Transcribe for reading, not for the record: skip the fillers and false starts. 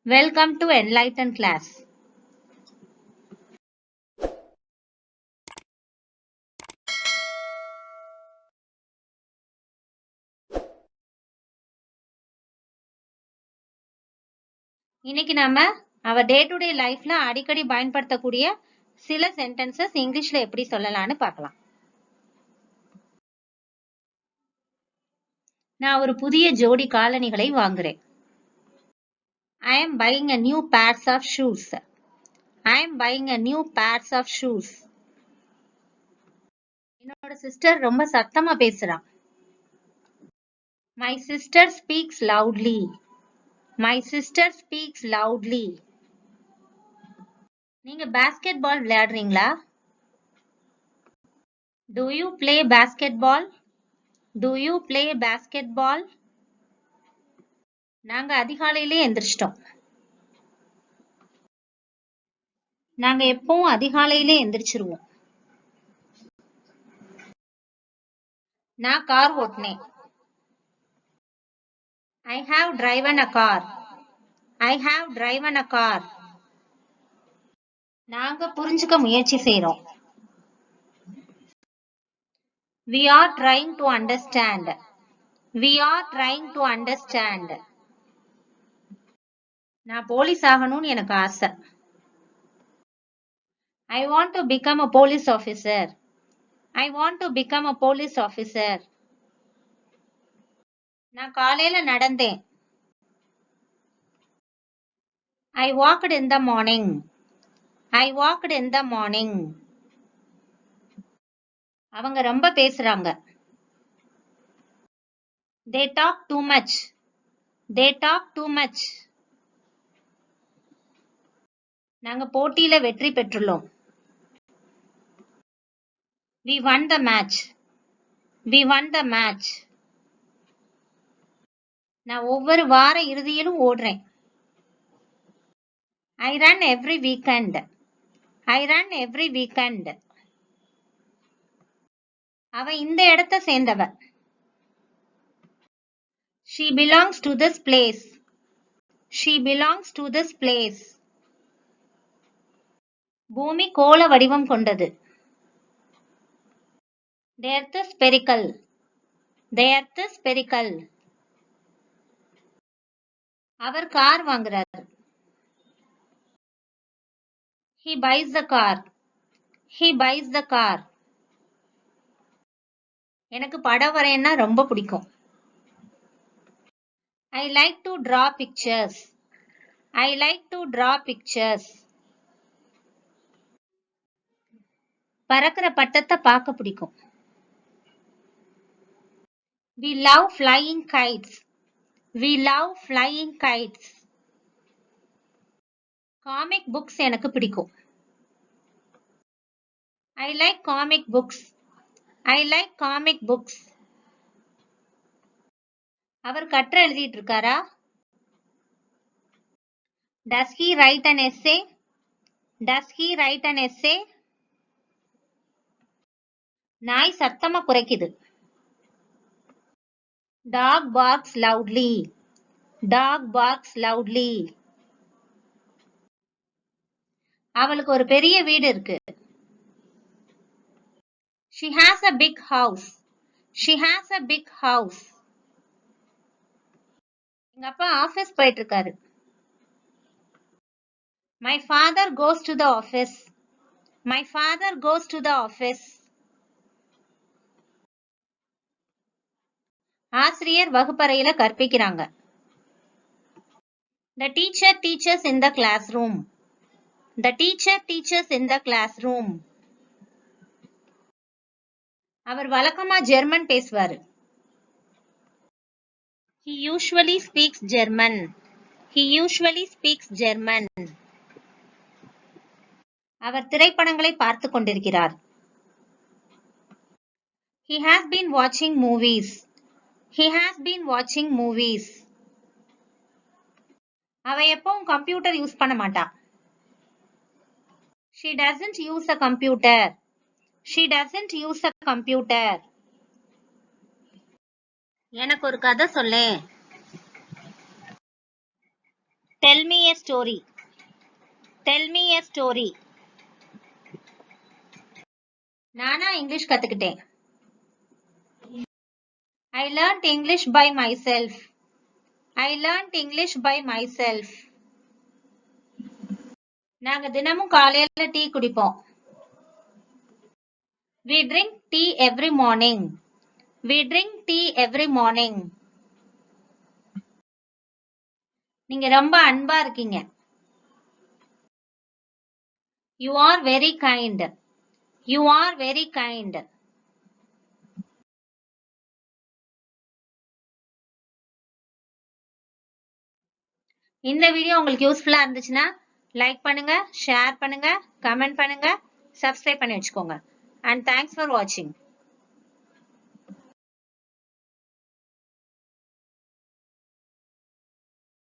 Welcome to enlighten class. இன்னைக்கு நாம our day to day lifeல அடிக்கடி பயன்படுத்தக்கூடிய சில sentences இங்கிலீஷ்ல எப்படி சொல்லலாம்னு பார்க்கலாம். நான் ஒரு புதிய ஜோடி காலணிகளை வாங்குறேன். I am buying a new pairs of shoes. I am buying a new pairs of shoes. என்னோட சிஸ்டர் ரொம்ப சத்தமா பேசுறா. My sister speaks loudly. My sister speaks loudly. நீங்க பாஸ்கெட்பால் விளையாடுறீங்களா? Do you play basketball? Do you play basketball? நாங்க அதிகாலையிலே எந்திரிச்சிட்டோம். நாங்க எப்பவும் அதிகாலையிலே எந்திரிச்சிருவோம். நான் car ஓட்டினேன். I have driven a car. I have driven a car. நாங்க புரிஞ்சுக்க முயற்சி செய்றோம். We are trying to understand. We are trying to understand. நான் போலீஸ் ஆகணும்னு எனக்கு ஆசை. I want to become a police officer. I want to become a police officer. நான் காலையில நடந்தேன். I walked in the morning. I walked in the morning. அவங்க ரொம்ப பேசுறாங்க. They talk too much. They talk too much. நாங்க போட்டியில வெற்றி பெற்றுள்ளோம். We won the match. We won the match. நான் ஒவ்வொரு வார இறுதியிலும் ஓடுறேன். I run every weekend. I run every weekend. அவ இந்த இடத்தை சேர்ந்தவ. She belongs to this place. She belongs to this place. பூமி கோள வடிவம் கொண்டது. The earth is spherical. The earth is spherical. அவர் கார் வாங்குறார். He buys the car. He buys the car. எனக்கு படம் வரையன்னா ரொம்ப பிடிக்கும். I like to draw pictures. I like to draw pictures. பறக்கிற பட்டத்தை பார்க்க பிடிக்கும். We love flying kites. We love flying kites. Comic books எனக்கு பிடிக்கும். I like comic books. I like comic books. அவர் கட்டுரை எழுதிட்டு இருக்காரா? Does he write an essay? Does he write an essay? நாய் சத்தமா குரைக்குது. Dog barks loudly. Dog barks loudly. அவளுக்கு ஒரு பெரிய வீடு இருக்கு. She has a big house. She has a big house. எங்க அப்பா ஆபீஸ் போயிட்டு இருக்காரு. My father goes to the office. My father goes to the office. ஆசிரியர் வகுப்பறையில கற்பிக்கிறாங்க. The teacher teaches in the classroom. The teacher teaches in the classroom. அவர் வழக்கமா German பேசுவாரு. He usually speaks German. He usually speaks German. அவர் திரைப்படங்களை பார்த்து கொண்டிருக்கிறார். He has been watching movies. He has been watching movies. அவ எப்பவும் computer use பண்ண மாட்டா. She doesn't use a computer. She doesn't use a computer. எனக்கு ஒரு கதை சொல்லேன். Tell Tell me a story. Tell me a story. நானா English கத்துக்கிட்டேன். I learnt English by myself. I learnt English by myself. நாங்க தினமும் காலையில டீ குடிப்போம். We drink tea every morning. We drink tea every morning. நீங்க ரொம்ப அன்பா இருக்கீங்க. You are very kind. You are very kind. இந்த வீடியோ உங்களுக்கு யூஸ்ஃபுல்லா இருந்துச்சுன்னா லைக் பண்ணுங்க, ஷேர் பண்ணுங்க, கமெண்ட் பண்ணுங்க, சப்ஸ்கிரைப் பண்ணி வச்சுக்கோங்க. And thanks for watching.